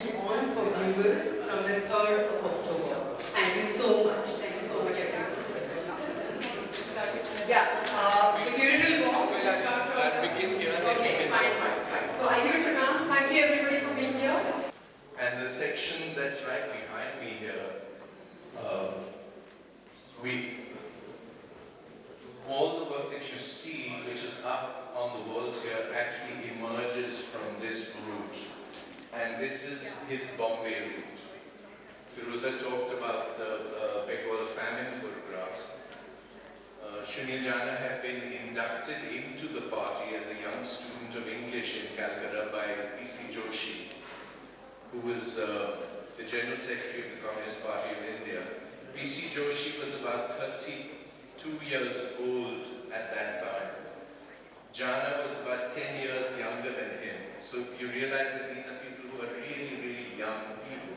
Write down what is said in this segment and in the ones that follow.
On for viewers from the 3rd of October. Thank you so much. Thank you so much, everyone. Yeah, the curatorial walk will start from begin here. Okay, fine. So I give it to Ram. Thank you everybody for being here. And the section that's right behind me here, we all the work that you see, which is up on the walls here, actually emerges from this route. And this is his Bombay route. Firuza talked about the Bengal famine photographs. Sunil Janah had been inducted into the party as a young student of English in Calcutta by P.C. Joshi, who was the General Secretary of the Communist Party of India. P.C. Joshi was about 32 years old at that time. Janah was about 10 years younger than him. So you realize that these are people who are really, really young people.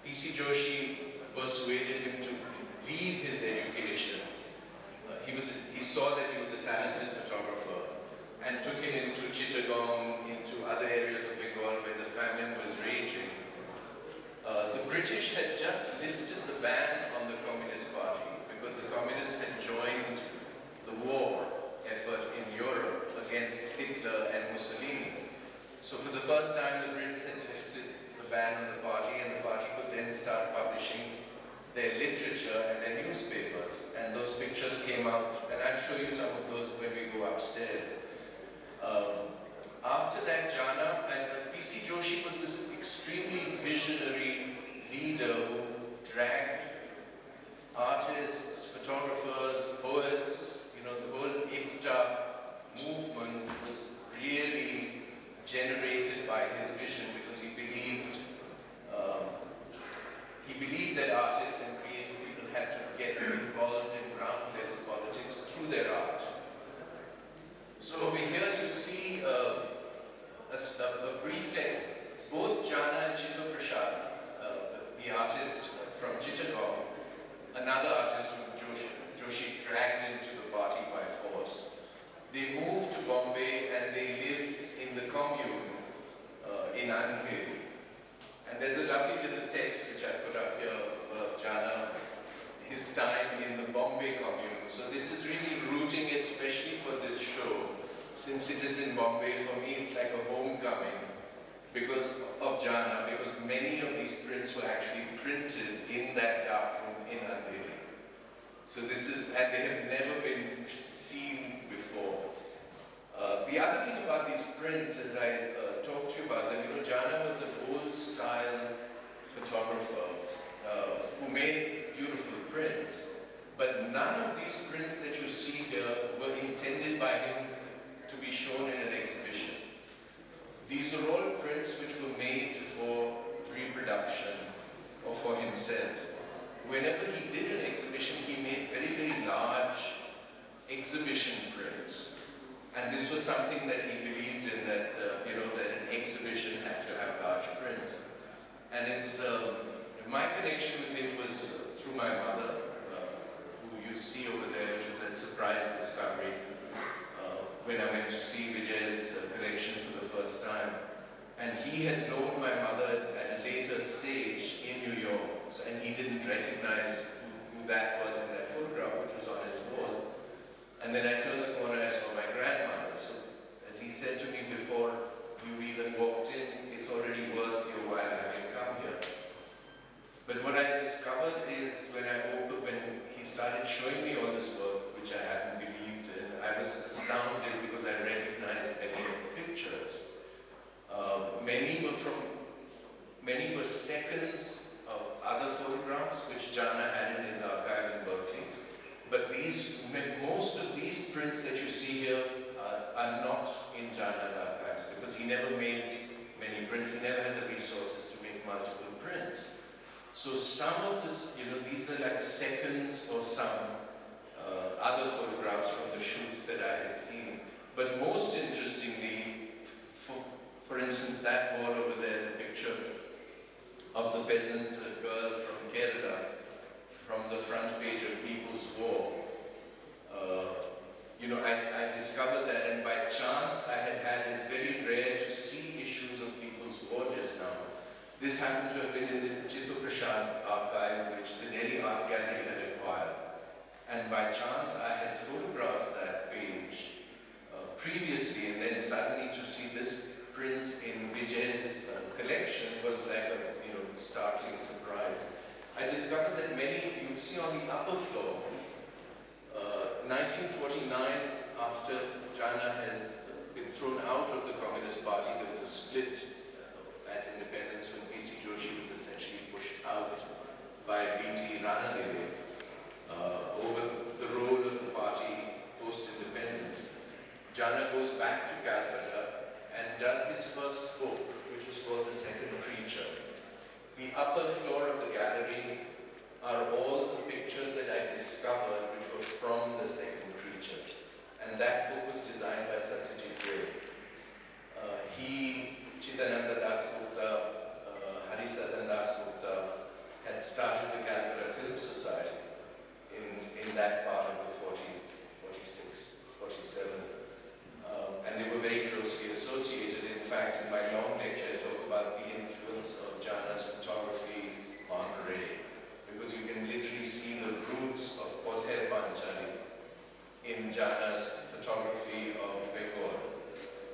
P.C. Joshi persuaded him to leave his education. He saw that he was a talented photographer and took him into Chittagong, into other areas of Bengal where the famine was raging. The British had just lifted the ban on the Communist Party because the Communists had joined the war effort in Europe against Hitler and Mussolini. So for the first time the Brits had lifted the ban on the party, and the party could then start publishing their literature and their newspapers. And those pictures came out, and I'll show you some of those when we go upstairs. After that, Janah and P.C. Joshi was this extremely visionary leader who dragged artists, photographers, poets, the whole IPTA movement was really generated by his vision because he believed that artists and creative people had to get involved in ground level politics through their art. So over here you see a brief text. Both Janah and Chitta Prasad, the artist from Chittagong, another artist who Joshi dragged into the party by force. They moved to Bombay and they lived in the commune in Andheri. And there's a lovely little text which I put up here of Janah, his time in the Bombay commune. So this is really rooting it, especially for this show. Since it is in Bombay, for me it's like a homecoming because of Janah, because many of these prints were actually printed in that dark room in Andheri. So this is, and they have never been seen before. The other thing about these prints, as I talked to you about them, Janah was an old style photographer who made beautiful prints, but none of these prints that you see here were intended by him to be shown in an exhibition. These are all prints which were made for reproduction or for himself. Whenever he did an exhibition, he made very, very large exhibition prints. And this was something that he believed in, that that an exhibition had to have large prints. And it's my connection with him was through my mother, who you see over there, which was that surprise discovery when I went to see Vijay's collection for the first time. And he had known my mother at a later stage in New York, and he didn't recognize who that was in that photograph, which was on his wall. And then I turned the corner, I saw my grandmother. So, as he said to me before you even walked in, it's already worth your while having come here. But what I discovered is when he started showing me all this work, which I hadn't believed in, I was astounded because I recognized many of the pictures. Many were seconds of other photographs which Janah had in his archive in Berkeley. But most of these prints that you see here are not in Janah's archives because he never made many prints. He never had the resources to make multiple prints. So some of this, these are like seconds or some other photographs from the shoots that I had seen. But most interestingly, for instance, that board over there, the picture of the peasant girl from Kerala, from the front page of People's War. I discovered that, and by chance I had it's very rare to discovered that many, you see on the upper floor, 1949, after Janah has been thrown out of the Communist Party, there was a split at independence when P.C. Joshi was essentially pushed out by B.T. Ranadeve over the role of the party post-independence. Janah goes back to Calcutta and does his first book, which was called The Second Creature. The upper floor of the gallery are all the pictures that I discovered which were from The Second Creature. And that book was designed by Satyajit Ray. He, Chidananda Das Gupta, Harisadan Das Gupta had started the Calcutta Film Society in that part of the 40s, 46, 47. And they were very closely associated. In fact, in my long lecture, I talk about the influence of Janah's photography on Ray. Because you can literally see the roots of Pother Panchali in Janah's photography of Bengal.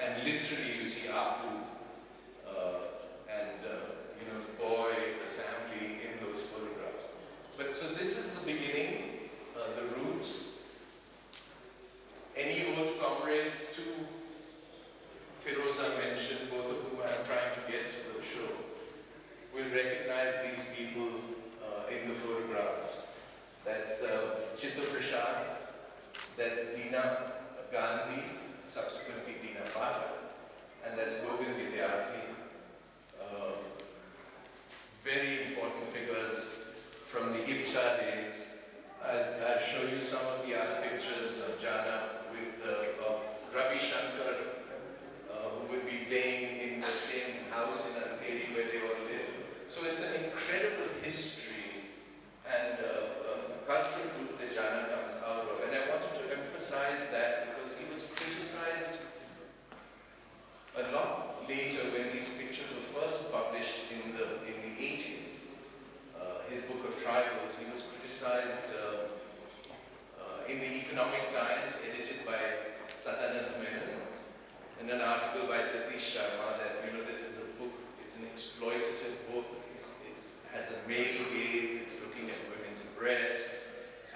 And literally you see Apu and Boy, the family in those photographs. But so this is the beginning, the roots. Any old comrades too, Firoza mentioned, both of whom I'm trying to get to the show, will recognize these people in the photographs. That's Chitta Prasad, that's Dina Gandhi, subsequently Dina Pathak, and that's Govind Vidyarthi. Very important figures from the IPTA days. I'll show you some of the other pictures of Janah with Ravi Shankar, who would be playing in the same house in Andheri where they all live. So it's an incredible history and cultural group that Janah comes out of. And I wanted to emphasize that because he was criticized a lot later when these pictures were first published in the 80s. His book of tribals, he was criticized in the Economic Times, edited by Sadanand Menon, in an article by Satish Sharma that, this is a book, it's an exploitative book, it has a male gaze, it's looking at women's breasts.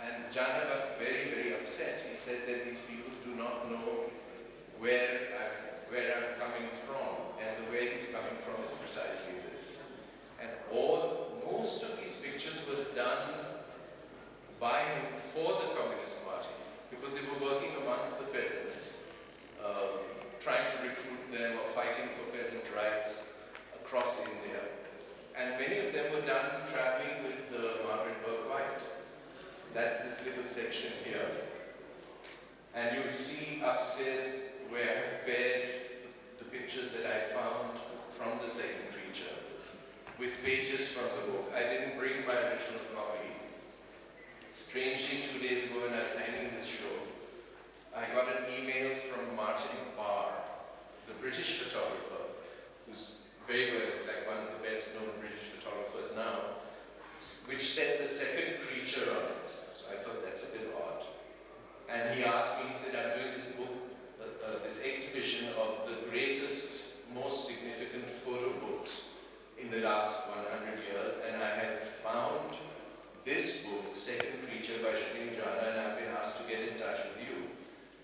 And Janah got very, very upset. He said that these people do not know where I'm coming from, and the way he's coming from is precisely this. And most of these pictures were done by him for the Communist Party, because they were working amongst the peasants, trying to recruit them or fighting for peasant rights across India. And many of them were done traveling with Margaret Burke White. That's this little section here. And you'll see upstairs where I have paired the pictures that I found from The Second Creature with pages from the book. I didn't bring my original copy. Strangely, 2 days ago when I was signing this show, I got an email from Martin Parr, the British photographer, who's very well, it's like one of the best known British photographers now, which said The Second Creature on it. So I thought that's a bit odd. And he asked me, he said, I'm doing this book, this exhibition of the greatest, most significant photo books in the last 100 years, and I have found this book, Second Creature by Sunil, Janah, and I've been asked to get in touch with you.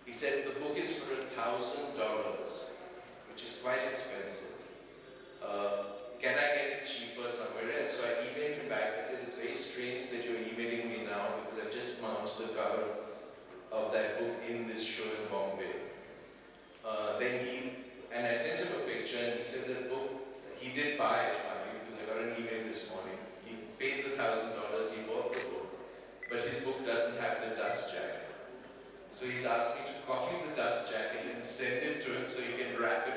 He said the book is for $1,000, which is quite expensive. Can I get it cheaper somewhere else? So I emailed him back. I said, it's very strange that you're emailing me now because I've just mounted the cover of that book in this show in Bombay. And I sent him a picture and he said that book, he did buy it finally because I got an email this morning. He paid the $1,000, he bought the book, but his book doesn't have the dust jacket. So he's asked me to copy the dust jacket and send it to him so he can wrap it